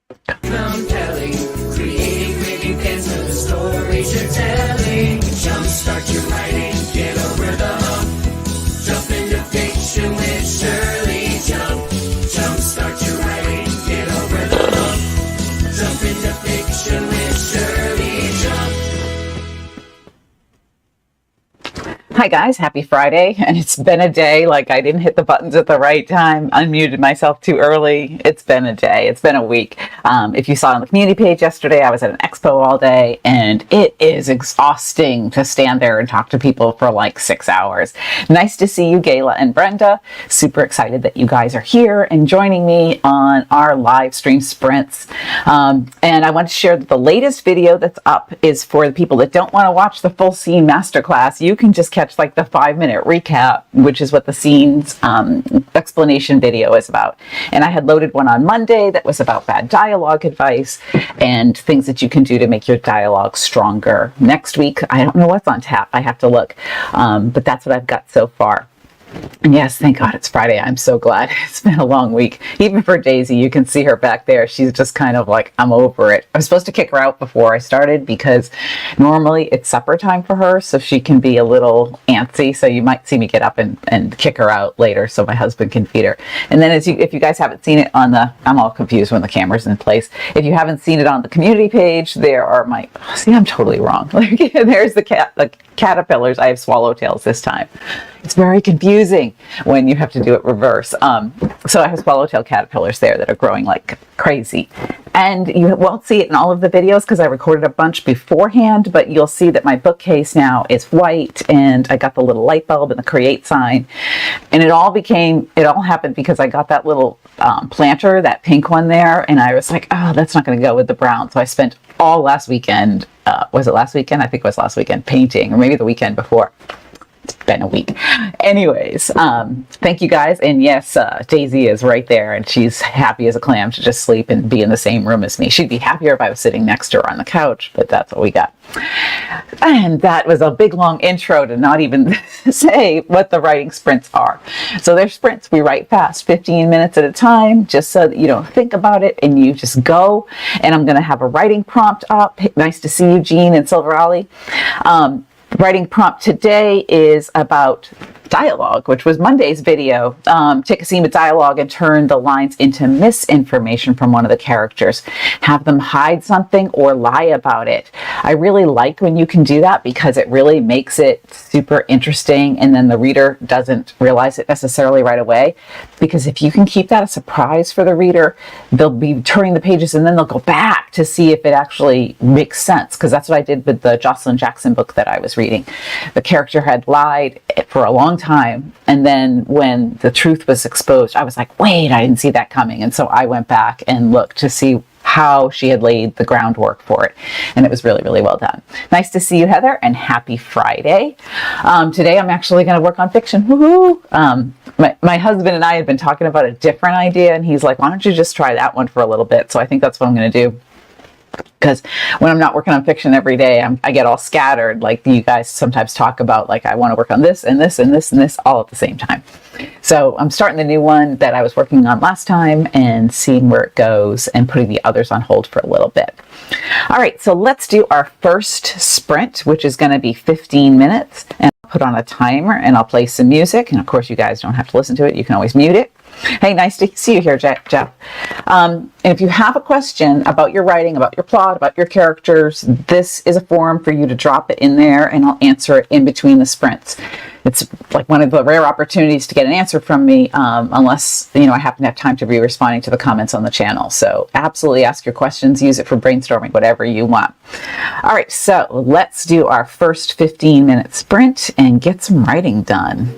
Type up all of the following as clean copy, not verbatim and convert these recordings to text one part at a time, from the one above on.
Compelling, creating raving fans for the stories you're telling. Jumpstart your writing, get over the hump. Jump into fiction with Shirley Jump. Jumpstart your writing, get over the hump. Jump into fiction with Shirley Jump. Hi guys, happy Friday, and it's been a day. Like, I didn't hit the buttons at the right time, unmuted myself too early. It's been a day, it's been a week. If you saw on the community page yesterday, I was at an expo all day, and it is exhausting to stand there and talk to people for like 6 hours. Nice to see you, Gayla and Brenda. Super excited that you guys are here and joining me on our live stream sprints. And I want to share that the latest video that's up is for the people that don't want to watch the full scene masterclass. You can just catch like the 5-minute recap, which is what the scenes explanation video is about. And I had loaded one on Monday that was about bad dialogue advice and things that you can do to make your dialogue stronger. Next week, I don't know what's on tap. I have to look, but that's what I've got so far. And yes, thank God it's Friday. I'm so glad. It's been a long week. Even for Daisy, you can see her back there. She's just kind of like, I'm over it. I was supposed to kick her out before I started because normally it's supper time for her, so she can be a little antsy. So you might see me get up and kick her out later so my husband can feed her. And then if you guys haven't seen it on I'm all confused when the camera's in place. If you haven't seen it on the community page, there are I'm totally wrong. There's the caterpillars. I have swallowtails this time. It's very confusing when you have to do it reverse. So I have swallowtail caterpillars there that are growing like crazy. And you won't see it in all of the videos because I recorded a bunch beforehand, but you'll see that my bookcase now is white, and I got the little light bulb and the create sign. And it all happened because I got that little planter, that pink one there, and I was like, oh, that's not going to go with the brown. So I spent all last weekend, was it last weekend? I think it was last weekend, painting, or maybe the weekend before. It's been a week. Anyways, thank you guys. And yes, Daisy is right there, and she's happy as a clam to just sleep and be in the same room as me. She'd be happier if I was sitting next to her on the couch, but that's what we got. And that was a big long intro to not even say what the writing sprints are. So they're sprints. We write fast, 15 minutes at a time, just so that you don't think about it and you just go. And I'm going to have a writing prompt up. Nice to see you, Jean and Silver Alley. Writing prompt today is about dialogue, which was Monday's video. Take a scene with dialogue and turn the lines into misinformation from one of the characters. Have them hide something or lie about it. I really like when you can do that because it really makes it super interesting, and then the reader doesn't realize it necessarily right away. Because if you can keep that a surprise for the reader, they'll be turning the pages and then they'll go back to see if it actually makes sense. Because that's what I did with the Jocelyn Jackson book that I was reading. The character had lied for a long time, and then when the truth was exposed, I was like, wait, I didn't see that coming. And so I went back and looked to see how she had laid the groundwork for it, and it was really, really well done. Nice to see you, Heather, and happy Friday. Today I'm actually going to work on fiction. Woohoo! My husband and I had been talking about a different idea, and he's like, why don't you just try that one for a little bit? So I think that's what I'm going to do. Because when I'm not working on fiction every day, I get all scattered. Like you guys sometimes talk about, like, I want to work on this and this and this and this all at the same time. So I'm starting the new one that I was working on last time and seeing where it goes and putting the others on hold for a little bit. All right, so let's do our first sprint, which is going to be 15 minutes. And I'll put on a timer and I'll play some music. And of course, you guys don't have to listen to it. You can always mute it. Hey, nice to see you here, Jeff. And if you have a question about your writing, about your plot, about your characters, this is a forum for you to drop it in there, and I'll answer it in between the sprints. It's like one of the rare opportunities to get an answer from me, unless I happen to have time to be responding to the comments on the channel. So absolutely ask your questions, use it for brainstorming, whatever you want. All right, so let's do our first 15-minute sprint and get some writing done.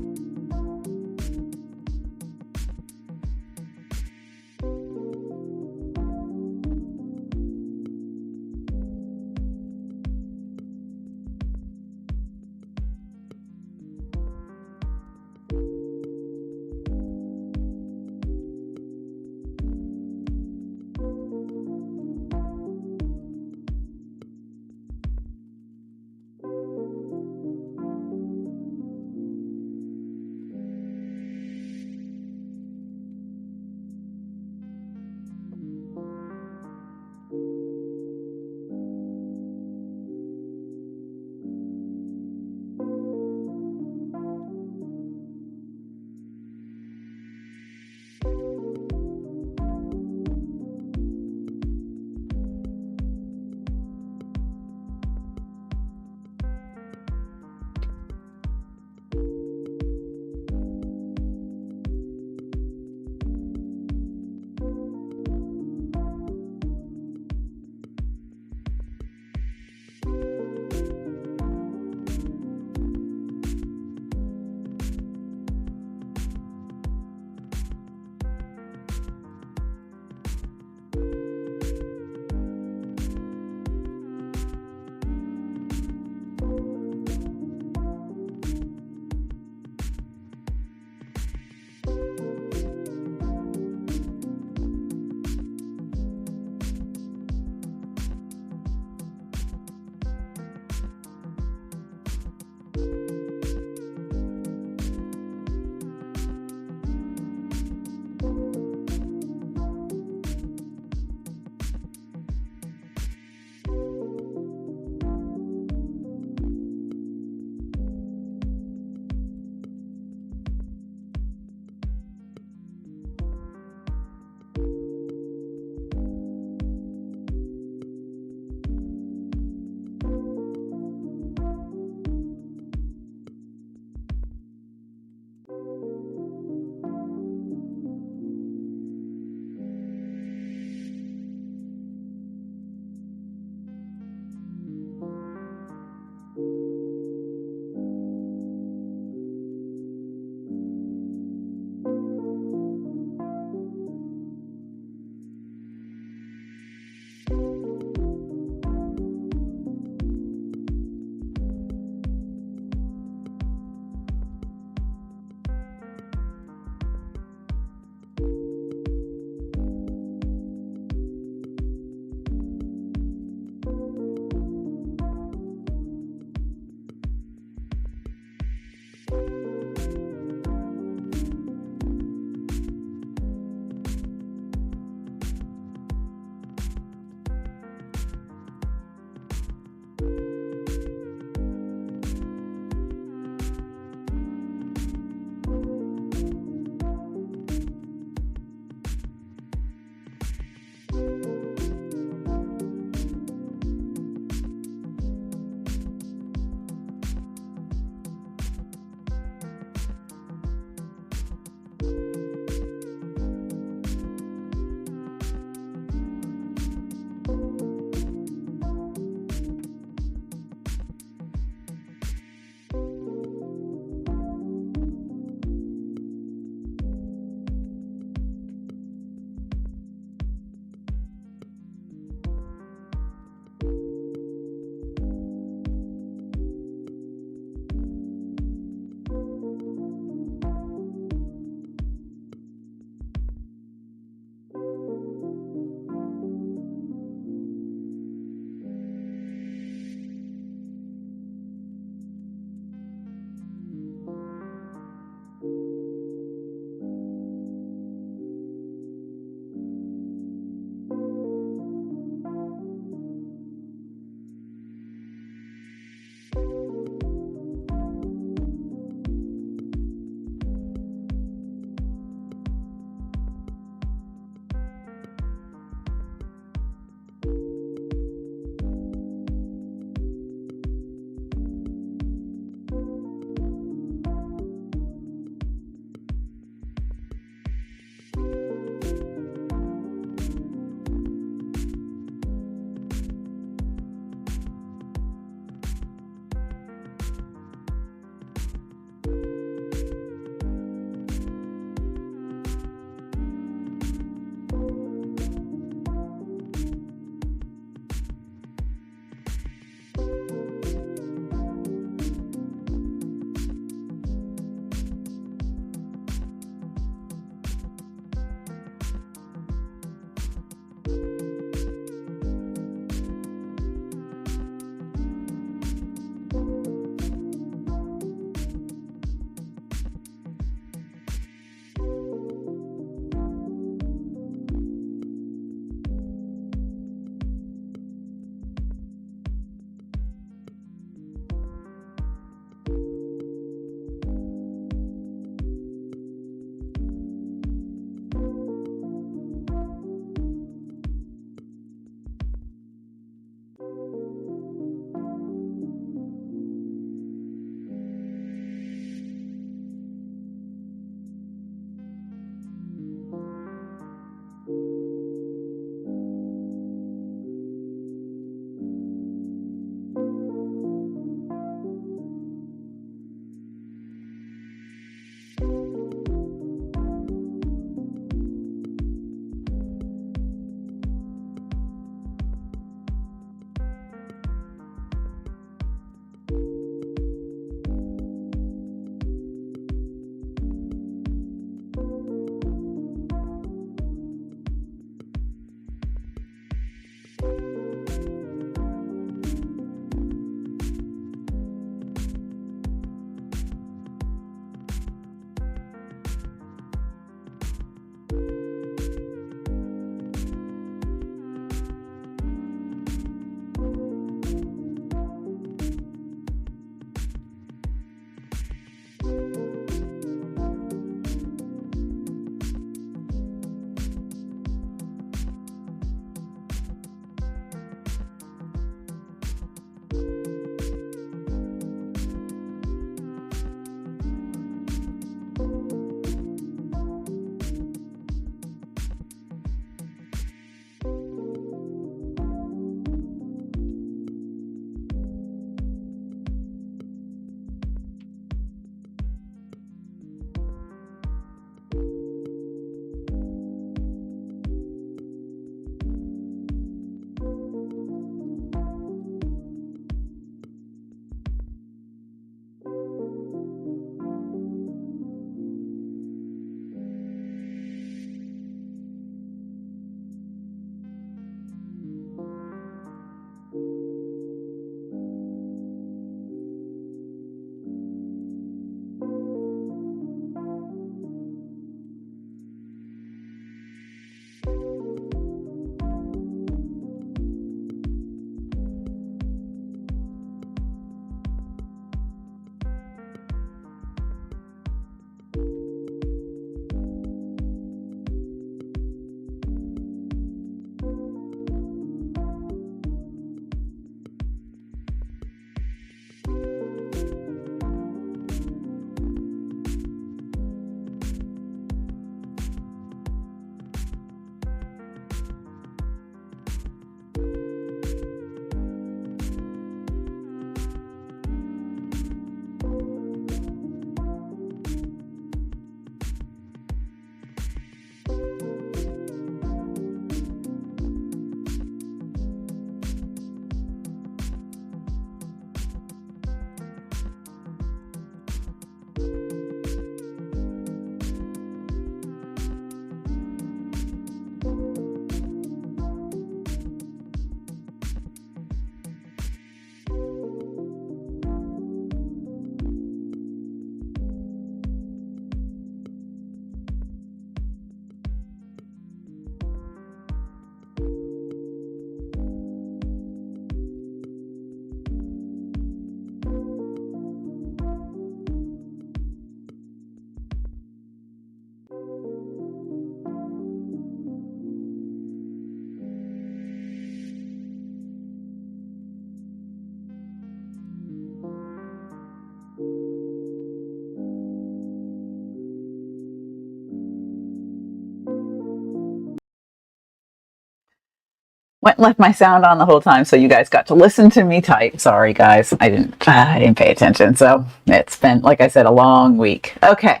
Went and left my sound on the whole time, so you guys got to listen to me type. Sorry, guys, I didn't pay attention. So it's been, like I said, a long week. Okay,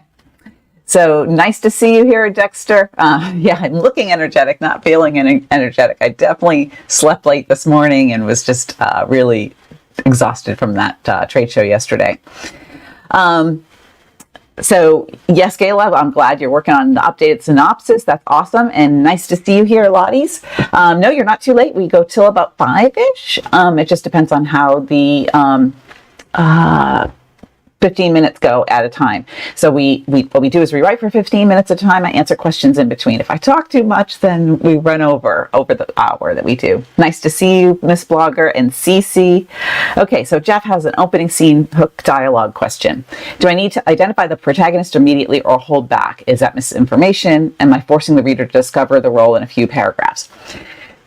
so nice to see you here, Dexter. Yeah, I'm looking energetic, not feeling energetic. I definitely slept late this morning and was just really exhausted from that trade show yesterday. So yes, Gayla, I'm glad you're working on the updated synopsis. That's awesome. And nice to see you here, Lottie's. No, you're not too late. We go till about 5-ish. It just depends on how the 15 minutes go at a time. So what we do is we write for 15 minutes at a time. I answer questions in between. If I talk too much, then we run over the hour that we do. Nice to see you, Miss Blogger and Cece. Okay, so Jeff has an opening scene hook dialogue question. Do I need to identify the protagonist immediately or hold back? Is that misinformation? Am I forcing the reader to discover the role in a few paragraphs?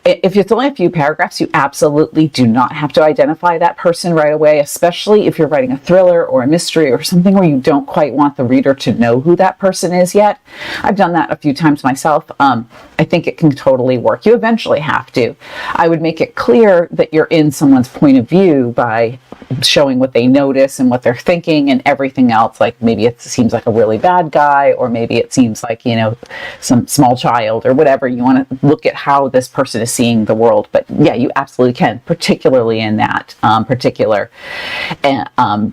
If it's only a few paragraphs, you absolutely do not have to identify that person right away, especially if you're writing a thriller or a mystery or something where you don't quite want the reader to know who that person is yet. I've done that a few times myself. I think it can totally work. You eventually have to. I would make it clear that you're in someone's point of view by showing what they notice and what they're thinking and everything else. Like maybe it seems like a really bad guy, or maybe it seems like, some small child or whatever. You want to look at how this person is seeing the world. But yeah, you absolutely can, particularly in that particular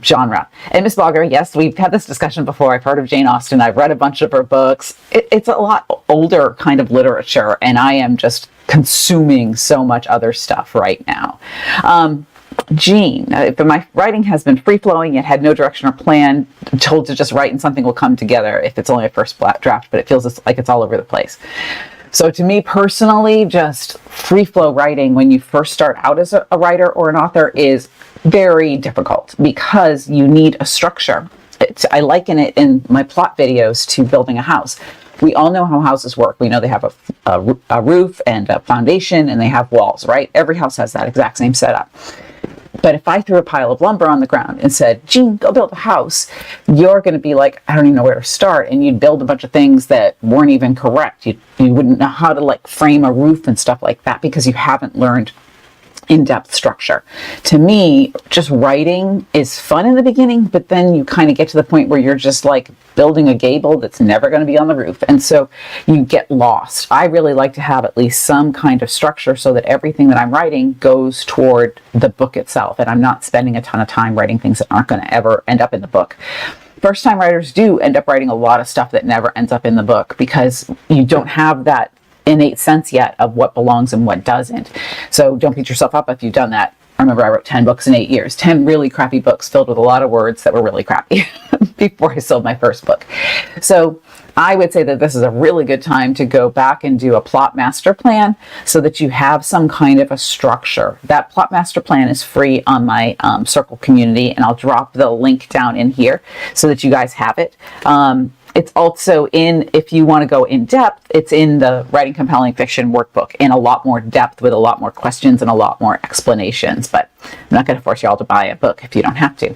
genre. And Miss Blogger, yes, we've had this discussion before. I've heard of Jane Austen. I've read a bunch of her books. It's a lot older kind of literature, and I am just consuming so much other stuff right now. Jean, if my writing has been free-flowing yet had no direction or plan, I'm told to just write and something will come together if it's only a first draft, but it feels like it's all over the place. So to me personally, just free-flow writing when you first start out as a writer or an author is very difficult because you need a structure. I liken it in my plot videos to building a house. We all know how houses work. We know they have a roof and a foundation and they have walls, right? Every house has that exact same setup. But if I threw a pile of lumber on the ground and said, Jean, go build a house, you're going to be like, I don't even know where to start. And you'd build a bunch of things that weren't even correct. You wouldn't know how to like frame a roof and stuff like that because you haven't learned in-depth structure. To me, just writing is fun in the beginning, but then you kind of get to the point where you're just like building a gable that's never going to be on the roof. And so you get lost. I really like to have at least some kind of structure so that everything that I'm writing goes toward the book itself. And I'm not spending a ton of time writing things that aren't going to ever end up in the book. First-time writers do end up writing a lot of stuff that never ends up in the book because you don't have that innate sense yet of what belongs and what doesn't. So don't beat yourself up if you've done that. I remember I wrote 10 books in 8 years, 10 really crappy books filled with a lot of words that were really crappy before I sold my first book. So I would say that this is a really good time to go back and do a plot master plan so that you have some kind of a structure. That plot master plan is free on my Circle community, and I'll drop the link down in here so that you guys have it. It's also in, if you want to go in depth, it's in the Writing Compelling Fiction workbook in a lot more depth with a lot more questions and a lot more explanations. But I'm not going to force you all to buy a book if you don't have to.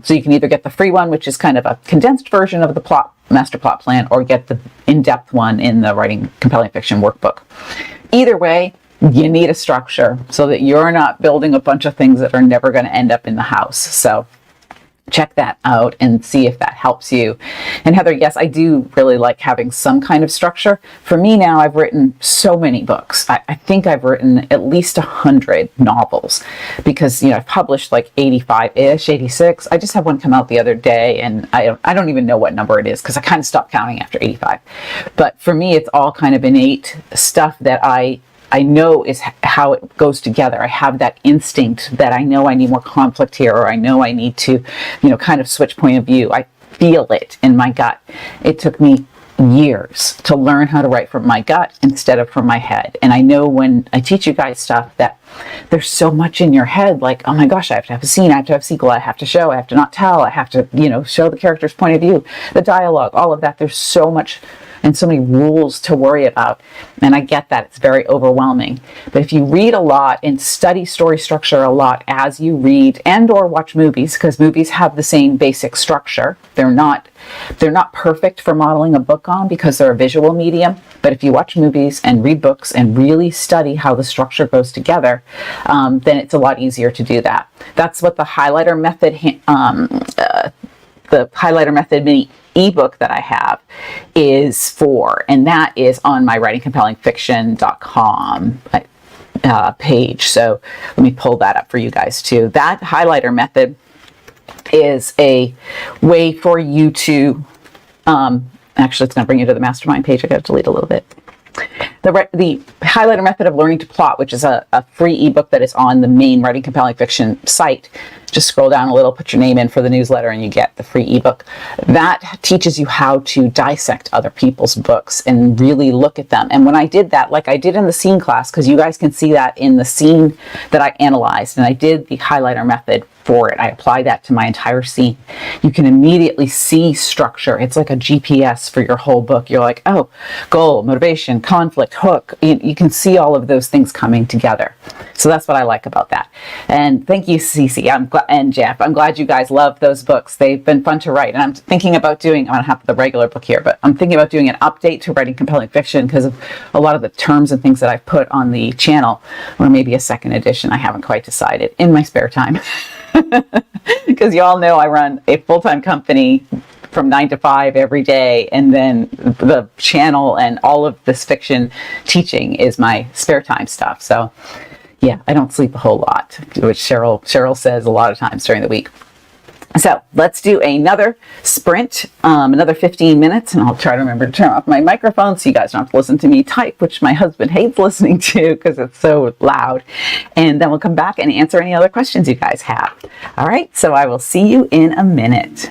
So you can either get the free one, which is kind of a condensed version of the master plot plan, or get the in-depth one in the Writing Compelling Fiction workbook. Either way, you need a structure so that you're not building a bunch of things that are never going to end up in the house. So check that out and see if that helps you. And Heather, yes, I do really like having some kind of structure. For me now, I've written so many books. I think I've written at least 100 novels because, I've published like 85-ish, 86. I just had one come out the other day, and I don't even know what number it is because I kind of stopped counting after 85. But for me, it's all kind of innate stuff that I know is how it goes together. I have that instinct that I know I need more conflict here, or I know I need to, kind of switch point of view. I feel it in my gut. It took me years to learn how to write from my gut instead of from my head. And I know when I teach you guys stuff that there's so much in your head, like, oh my gosh, I have to have a scene, I have to have a sequel, I have to show, I have to not tell, I have to, show the character's point of view, the dialogue, all of that. There's so much and so many rules to worry about. And I get that it's very overwhelming. But if you read a lot and study story structure a lot as you read and or watch movies, because movies have the same basic structure. They're not perfect for modeling a book on because they're a visual medium. But if you watch movies and read books and really study how the structure goes together, then it's a lot easier to do that. That's what the highlighter method mini ebook that I have is for, and that is on my writingcompellingfiction.com page. So let me pull that up for you guys too. That highlighter method is a way for you to actually, it's going to bring you to the mastermind page. I got to delete a little bit. The highlighter method of learning to plot, which is a free ebook that is on the main Writing Compelling Fiction site. Just scroll down a little, put your name in for the newsletter, and you get the free ebook. That teaches you how to dissect other people's books and really look at them. And when I did that, like I did in the scene class, because you guys can see that in the scene that I analyzed, and I did the highlighter method for it. I applied that to my entire scene. You can immediately see structure. It's like a GPS for your whole book. You're like, oh, goal, motivation, conflict, hook. You can see all of those things coming together. So that's what I like about that. And thank you, Cece and Jeff. I'm glad you guys love those books. They've been fun to write. And I'm thinking about doing, I don't have the regular book here, but I'm thinking about doing an update to Writing Compelling Fiction because of a lot of the terms and things that I've put on the channel, or maybe a second edition. I haven't quite decided in my spare time. Because you all know I run a full-time company from 9 to 5 every day, and then the channel and all of this fiction teaching is my spare time stuff. So yeah, I don't sleep a whole lot, which Cheryl says a lot of times during the week. So let's do another sprint, another 15 minutes, and I'll try to remember to turn off my microphone so you guys don't have to listen to me type, which my husband hates listening to because it's so loud. And then we'll come back and answer any other questions you guys have. All right, so I will see you in a minute.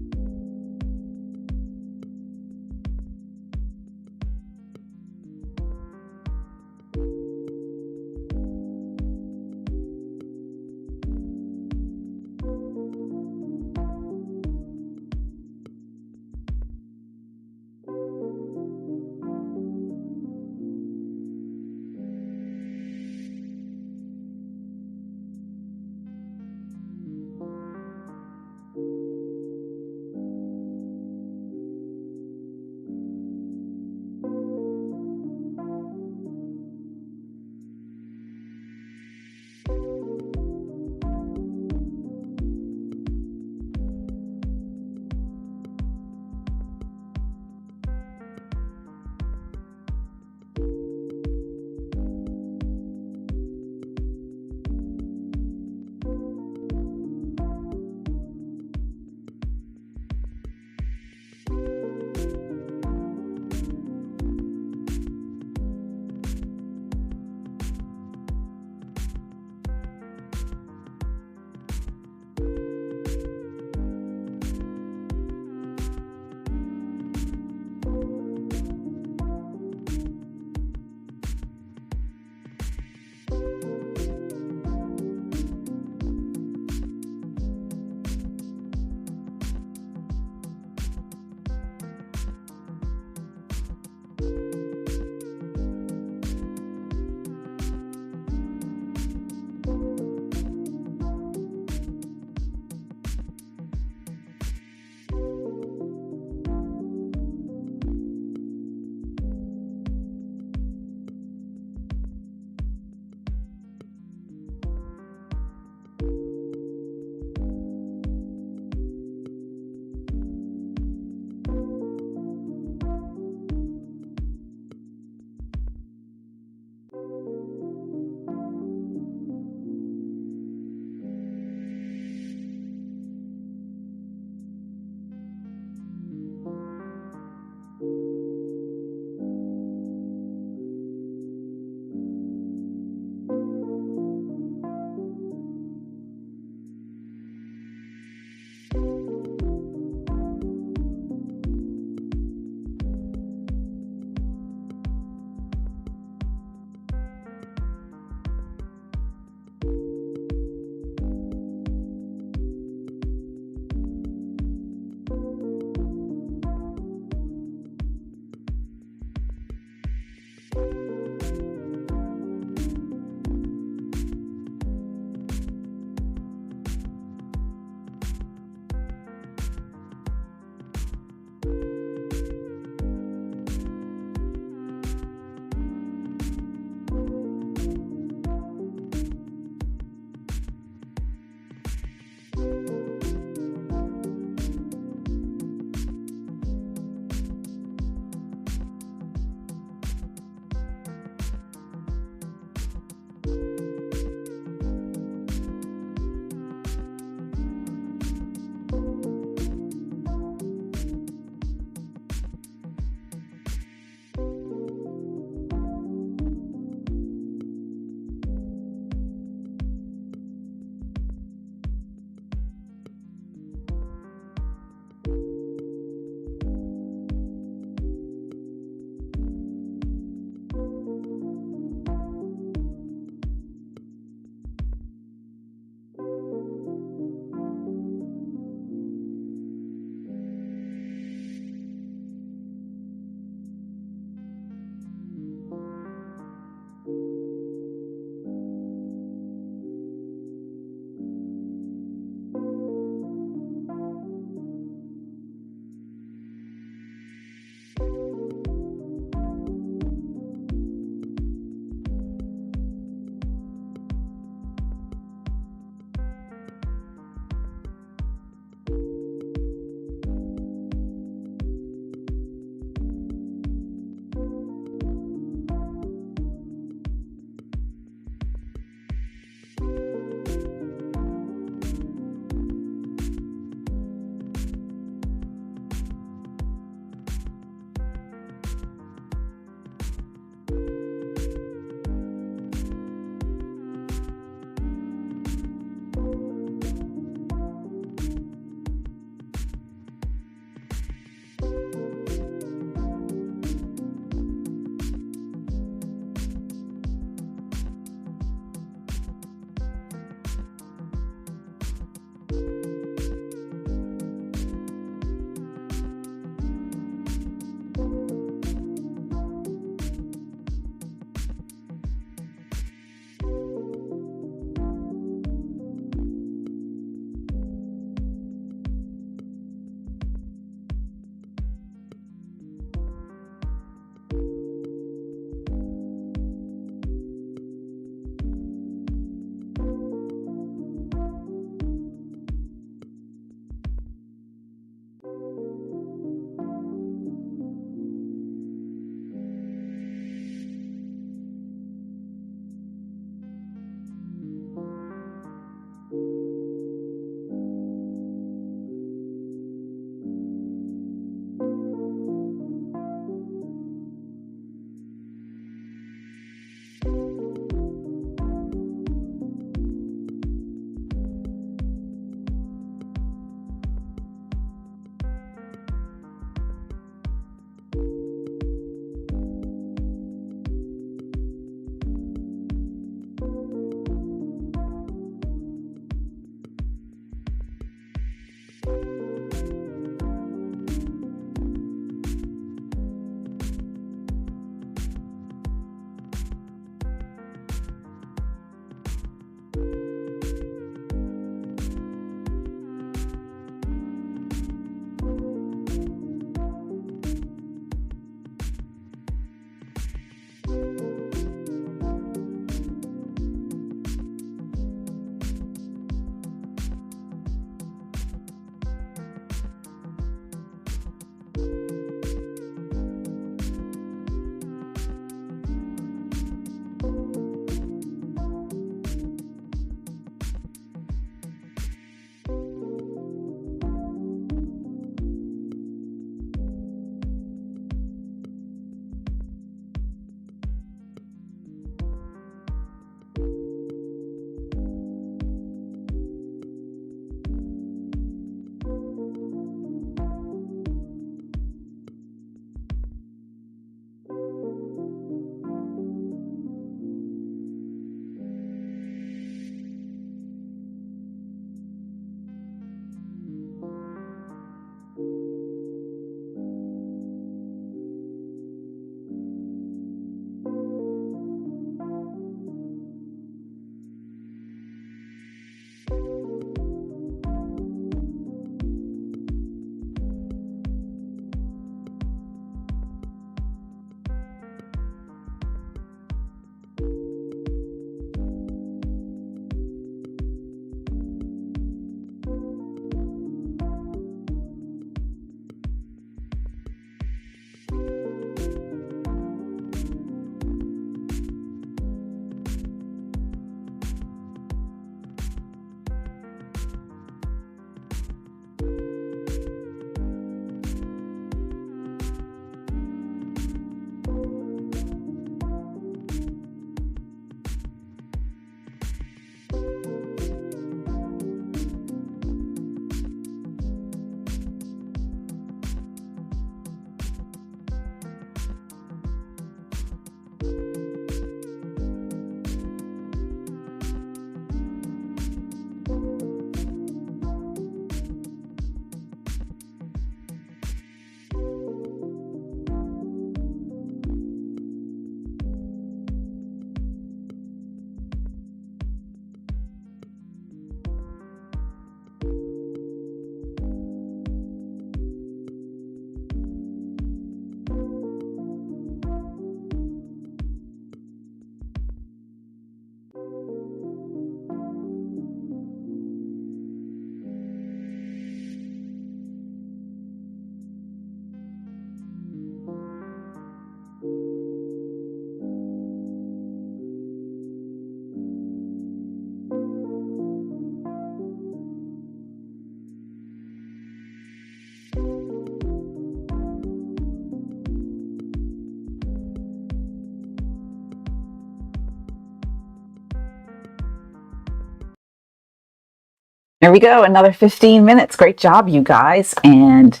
There we go. Another 15 minutes. Great job, you guys. And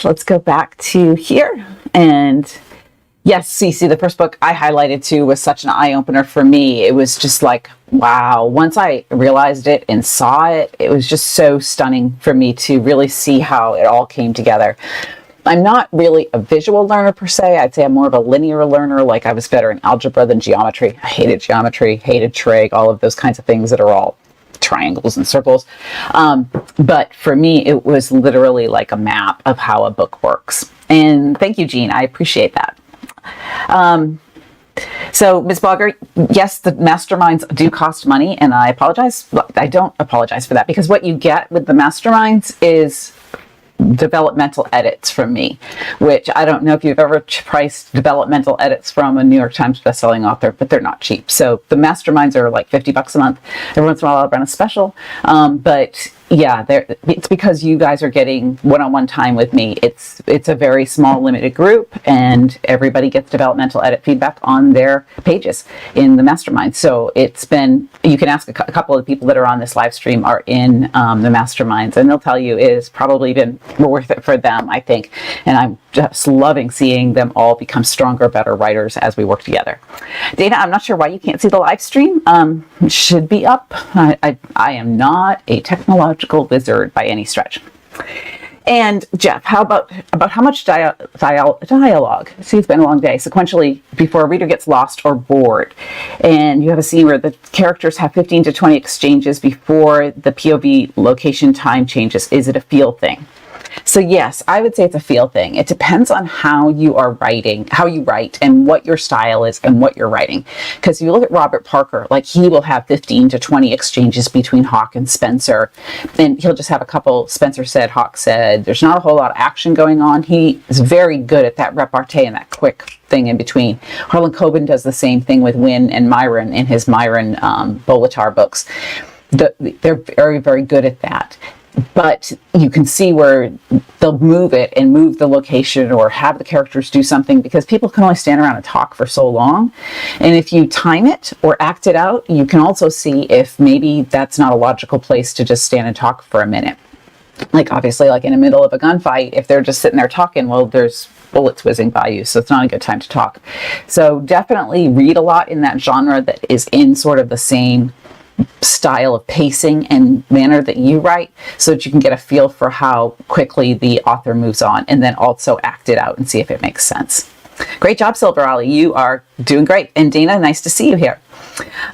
let's go back to here. And yes, see, the first book I highlighted too was such an eye-opener for me. It was just like, wow. Once I realized it and saw it, it was just so stunning for me to really see how it all came together. I'm not really a visual learner per se. I'd say I'm more of a linear learner. Like I was better in algebra than geometry. I hated geometry, hated trig, all of those kinds of things that are all triangles and circles. But for me, it was literally like a map of how a book works. And thank you, Jean. I appreciate that. So, Ms. Blogger, yes, the masterminds do cost money, and I apologize. I don't apologize for that, because what you get with the masterminds is developmental edits from me, which I don't know if you've ever priced developmental edits from a New York Times bestselling author, but they're not cheap. So the masterminds are like $50 a month. Every once in a while I'll run a special. But yeah, it's because you guys are getting one-on-one time with me. It's a very small, limited group, and everybody gets developmental edit feedback on their pages in the mastermind. So it's been, you can ask a couple of the people that are on this live stream are in the masterminds, and they'll tell you it has probably been worth it for them, I think. And I'm just loving seeing them all become stronger, better writers as we work together. Dana, I'm not sure why you can't see the live stream. It should be up. I am not a technological wizard by any stretch. And Jeff, how about how much dialogue? See, it's been a long day. Sequentially, before a reader gets lost or bored, and you have a scene where the characters have 15 to 20 exchanges before the POV location time changes. Is it a feel thing? So yes, I would say it's a feel thing. It depends on how you are writing, how you write, and what your style is and what you're writing. Because if you look at Robert Parker, like he will have 15 to 20 exchanges between Hawk and Spencer, and he'll just have a couple, Spencer said, Hawk said. There's not a whole lot of action going on. He is very good at that repartee and that quick thing in between. Harlan Coben does the same thing with Wynne and Myron in his Myron Bolitar books. They're very, very good at that. But you can see where they'll move it and move the location or have the characters do something, because people can only stand around and talk for so long. And if you time it or act it out, you can also see if maybe that's not a logical place to just stand and talk for a minute. Like obviously, like in the middle of a gunfight, if they're just sitting there talking, well, there's bullets whizzing by you, so it's not a good time to talk. So definitely read a lot in that genre that is in sort of the same style of pacing and manner that you write, so that you can get a feel for how quickly the author moves on, and then also act it out and see if it makes sense. Great job, Silver Ollie. You are doing great. And Dana, nice to see you here.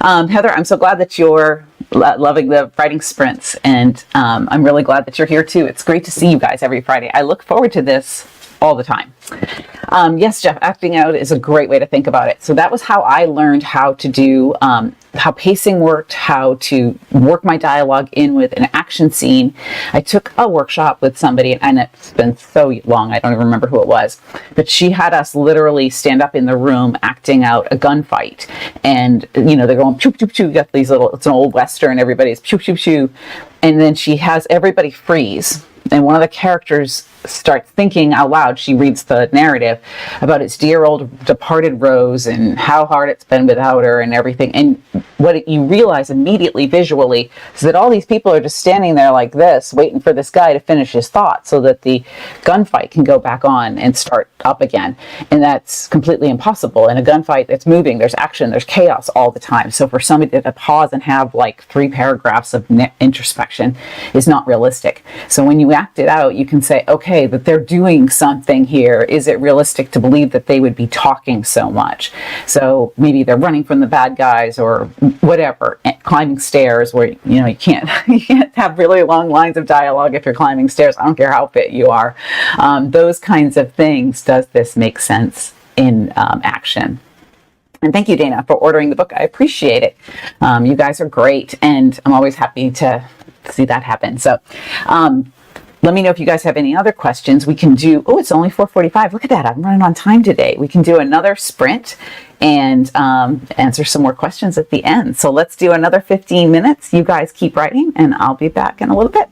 Heather, I'm so glad that you're loving the writing sprints, and I'm really glad that you're here too. It's great to see you guys every Friday. I look forward to this all the time. Yes, Jeff, acting out is a great way to think about it. So that was how I learned how to do, how pacing worked, how to work my dialogue in with an action scene. I took a workshop with somebody, and it's been so long, I don't even remember who it was, but she had us literally stand up in the room acting out a gunfight. And, you know, they're going, choo, choo, choo, you got these little, it's an old Western, everybody's choo, choo, choo. And then she has everybody freeze. And one of the characters starts thinking out loud. She reads the narrative about its dear old departed Rose and how hard it's been without her and everything. And what you realize immediately visually is that all these people are just standing there like this, waiting for this guy to finish his thought so that the gunfight can go back on and start up again. And that's completely impossible. In a gunfight that's moving, there's action, there's chaos all the time. So for somebody to pause and have like 3 paragraphs of introspection is not realistic. So when you act it out, you can say, okay, that they're doing something here. Is it realistic to believe that they would be talking so much? So maybe they're running from the bad guys or whatever, climbing stairs where, you know, you can't have really long lines of dialogue if you're climbing stairs. I don't care how fit you are. Those kinds of things. Does this make sense in action? And thank you, Dana, for ordering the book. I appreciate it. You guys are great, and I'm always happy to see that happen. So, let me know if you guys have any other questions. We can do, oh, it's only 4:45. Look at that. I'm running on time today. We can do another sprint and answer some more questions at the end. So let's do another 15 minutes. You guys keep writing, and I'll be back in a little bit.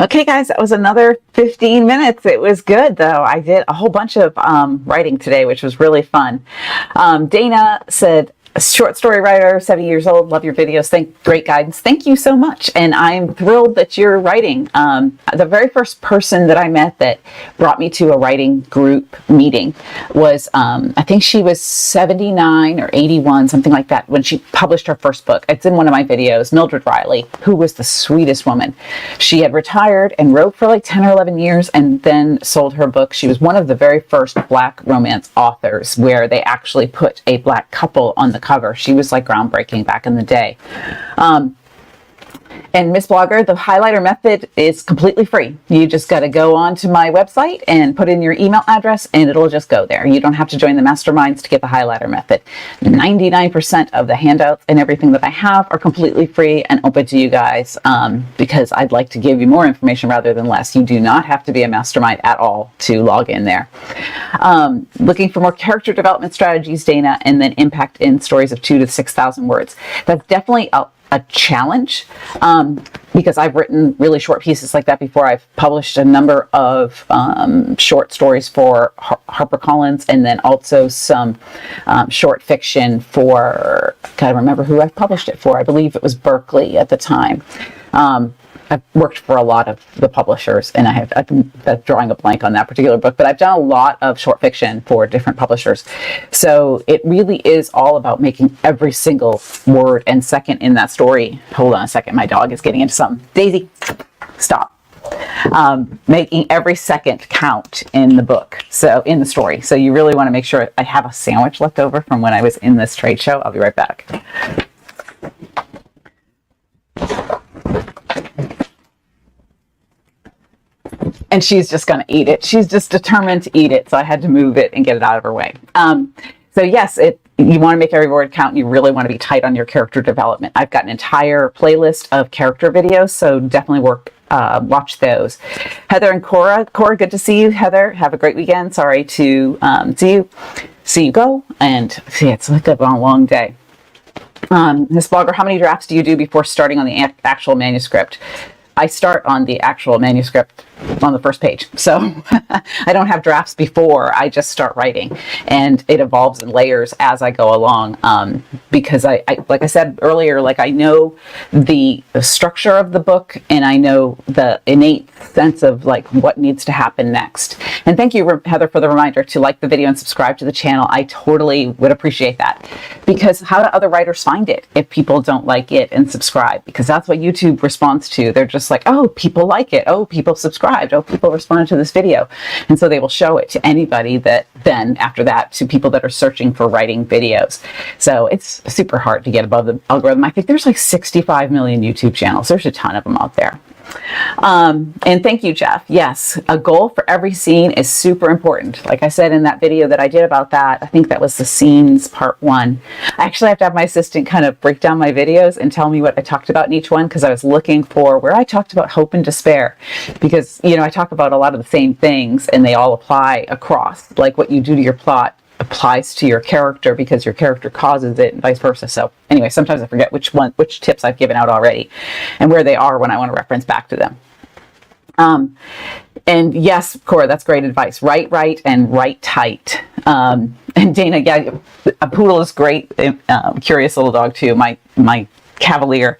Okay, guys, that was another 15 minutes. It was good, though. I did a whole bunch of writing today, which was really fun. Dana said, a short story writer, 7 years old, love your videos. Great guidance. Thank you so much. And I'm thrilled that you're writing. The very first person that I met that brought me to a writing group meeting was, I think she was 79 or 81, something like that, when she published her first book. It's in one of my videos, Mildred Riley, who was the sweetest woman. She had retired and wrote for like 10 or 11 years and then sold her book. She was one of the very first Black romance authors where they actually put a Black couple on the cover. She was like groundbreaking back in the day. And Miss Blogger, the highlighter method is completely free. You just got to go onto my website and put in your email address and it'll just go there. You don't have to join the masterminds to get the highlighter method. 99% of the handouts and everything that I have are completely free and open to you guys because I'd like to give you more information rather than less. You do not have to be a mastermind at all to log in there. Looking for more character development strategies, Dana, and then impact in stories of 2,000 to 6,000 words. That's definitely a challenge because I've written really short pieces like that before. I've published a number of short stories for HarperCollins and then also some short fiction for, I can't remember who I published it for. I believe it was Berkeley at the time. I've worked for a lot of the publishers and I'm drawing a blank on that particular book, but I've done a lot of short fiction for different publishers. So it really is all about making every single word and second in that story. Hold on a second. My dog is getting into something. Daisy, stop. Making every second count in the book. So in the story. So you really want to make sure. I have a sandwich left over from when I was in this trade show. I'll be right back. And she's just going to eat it. She's just determined to eat it. So I had to move it and get it out of her way. So yes, you want to make every word count. You really want to be tight on your character development. I've got an entire playlist of character videos. So definitely watch those. Heather and Cora. Cora, good to see you. Heather, have a great weekend. Sorry to see you go. And see, it's like a long day. Miss Blogger, how many drafts do you do before starting on the actual manuscript? I start on the actual manuscript on the first page. So I don't have drafts before. I just start writing and it evolves in layers as I go along. Because I like I said earlier, like I know the structure of the book and I know the innate sense of like what needs to happen next. And thank you, Heather, for the reminder to like the video and subscribe to the channel. I totally would appreciate that because how do other writers find it if people don't like it and subscribe? Because that's what YouTube responds to. They're just like, oh, people like it. Oh, people subscribed. Oh, people responded to this video. And so they will show it to anybody that then after that to people that are searching for writing videos. So it's super hard to get above the algorithm. I think there's like 65 million YouTube channels. There's a ton of them out there. And thank you, Jeff. Yes, a goal for every scene is super important. Like I said in that video that I did about that, I think that was the scenes part 1. I actually have to have my assistant kind of break down my videos and tell me what I talked about in each one because I was looking for where I talked about hope and despair because, you know, I talk about a lot of the same things and they all apply across, like what you do to your plot applies to your character because your character causes it and vice versa. So anyway, sometimes I forget which tips I've given out already and where they are when I want to reference back to them. And yes, Cora, that's great advice. Write right and write tight. And Dana, yeah, a poodle is great. Curious little dog too. My Cavalier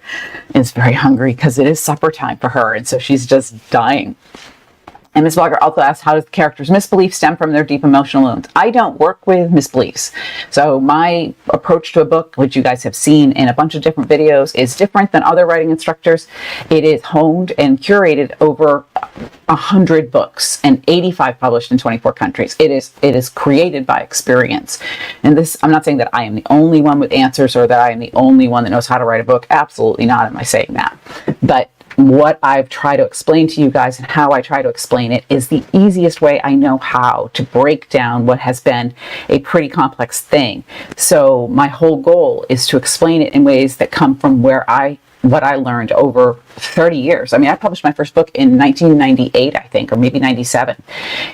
is very hungry because it is supper time for her. And so she's just dying. And Ms. Blogger also asked, how does the character's misbelief stem from their deep emotional wounds? I don't work with misbeliefs. So my approach to a book, which you guys have seen in a bunch of different videos, is different than other writing instructors. It is honed and curated over 100 books and 85 published in 24 countries. It is created by experience. And this, I'm not saying that I am the only one with answers or that I am the only one that knows how to write a book. Absolutely not am I saying that. But what I've tried to explain to you guys and how I try to explain it is the easiest way I know how to break down what has been a pretty complex thing. So my whole goal is to explain it in ways that come from what I learned over 30 years. I mean, I published my first book in 1998, I think, or maybe 97.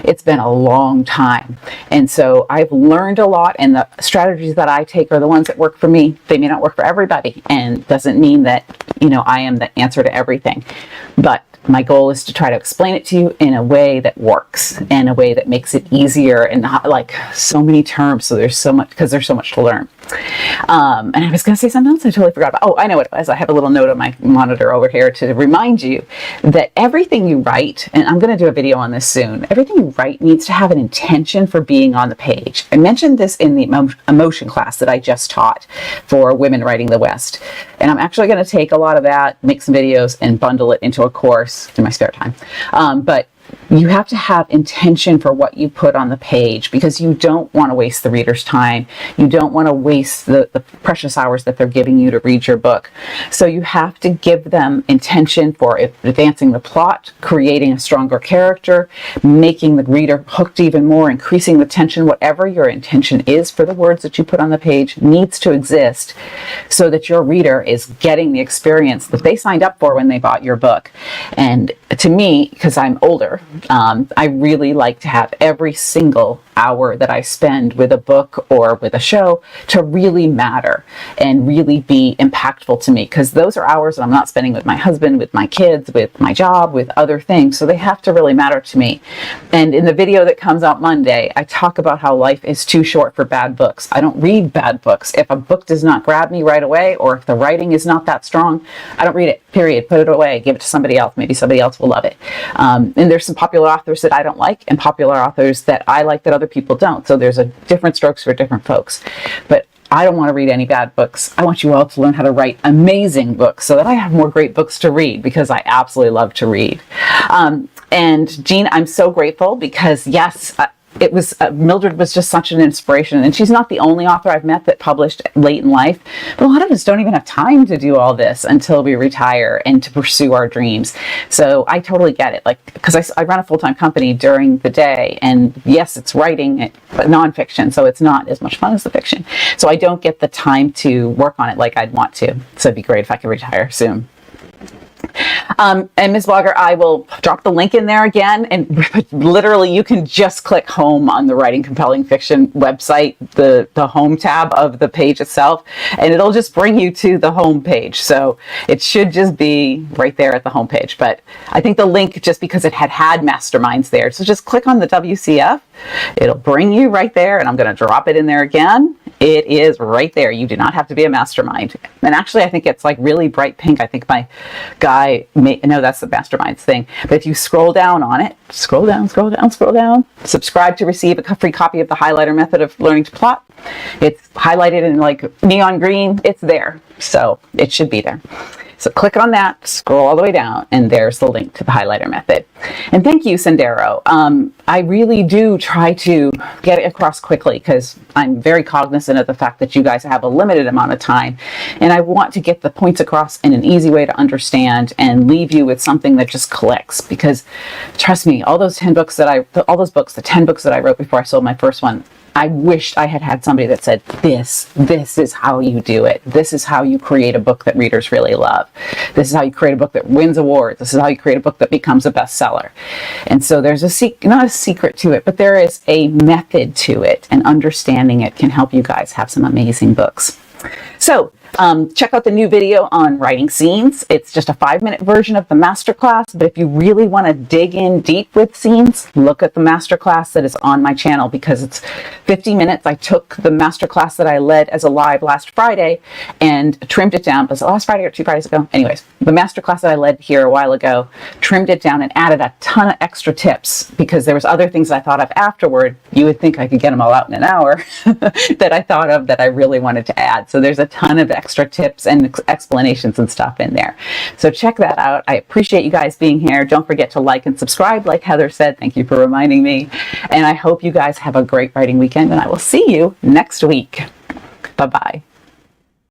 It's been a long time. And so I've learned a lot, and the strategies that I take are the ones that work for me. They may not work for everybody, and doesn't mean that, you know, I am the answer to everything. But My goal is to try to explain it to you in a way that works, in a way that makes it easier, and not like so many terms. So there's so much, because there's so much to learn. And I was going to say something else I totally forgot about. Oh, I know what it was. I have a little note on my monitor over here to remind you that everything you write, and I'm going to do a video on this soon, everything you write needs to have an intention for being on the page. I mentioned this in the emotion class that I just taught for Women Writing the West. And I'm actually going to take a lot of that, make some videos, and bundle it into a course in my spare time. But you have to have intention for what you put on the page, because you don't want to waste the reader's time. You don't want to waste the precious hours that they're giving you to read your book. So you have to give them intention for advancing the plot, creating a stronger character, making the reader hooked even more, increasing the tension. Whatever your intention is for the words that you put on the page needs to exist so that your reader is getting the experience that they signed up for when they bought your book. And to me, because I'm older, I really like to have every single hour that I spend with a book or with a show to really matter and really be impactful to me, because those are hours that I'm not spending with my husband, with my kids, with my job, with other things. So they have to really matter to me. And in the video that comes out Monday, I talk about how life is too short for bad books. I don't read bad books. If a book does not grab me right away, or if the writing is not that strong, I don't read it, period. Put it away, give it to somebody else. Maybe somebody else will love it. And there's some popular authors that I don't like, and popular authors that I like that other people don't. So there's a different strokes for different folks. But I don't want to read any bad books. I want you all to learn how to write amazing books so that I have more great books to read, because I absolutely love to read. And Jean, I'm so grateful, because yes, it was Mildred was just such an inspiration, and she's not the only author I've met that published late in life, but a lot of us don't even have time to do all this until we retire and to pursue our dreams. So I totally get it, like, because I run a full-time company during the day, and yes, it's writing, but nonfiction, so it's not as much fun as the fiction. So I don't get the time to work on it like I'd want to. So it'd be great if I could retire soon. And Ms. Blogger, I will drop the link in there again, and literally you can just click home on the Writing Compelling Fiction website, the home tab of the page itself, and it'll just bring you to the home page. So it should just be right there at the home page. But I think the link, just because it had masterminds there, so just click on the WCF, it'll bring you right there, and I'm going to drop it in there again. It is right there. You do not have to be a mastermind. And actually, I think it's like really bright pink. I think my guy no, that's the masterminds thing. But if you scroll down on it, scroll down, subscribe to receive a free copy of the highlighter method of learning to plot. It's highlighted in like neon green. It's there. So it should be there. So click on that, scroll all the way down, and there's the link to the highlighter method. And thank you, Sendero. I really do try to get it across quickly, because I'm very cognizant of the fact that you guys have a limited amount of time, and I want to get the points across in an easy way to understand and leave you with something that just clicks. Because trust me, all those 10 books that the 10 books that I wrote before I sold my first one, I wished I had had somebody that said, this is how you do it. This is how you create a book that readers really love. This is how you create a book that wins awards. This is how you create a book that becomes a bestseller. And so there's not a secret to it, but there is a method to it, and understanding it can help you guys have some amazing books. So check out the new video on writing scenes. It's just a 5-minute version of the masterclass, but if you really want to dig in deep with scenes, look at the masterclass that is on my channel, because it's 50 minutes. I took the masterclass that I led as a live last Friday and trimmed it down. Was it last Friday or 2 Fridays ago? Anyways, the masterclass that I led here a while ago, trimmed it down and added a ton of extra tips, because there was other things I thought of afterward. You would think I could get them all out in an hour that I thought of that I really wanted to add. So there's a ton of extra tips and explanations and stuff in there. So check that out. I appreciate you guys being here. Don't forget to like and subscribe, like Heather said. Thank you for reminding me. And I hope you guys have a great writing weekend, and I will see you next week. Bye-bye.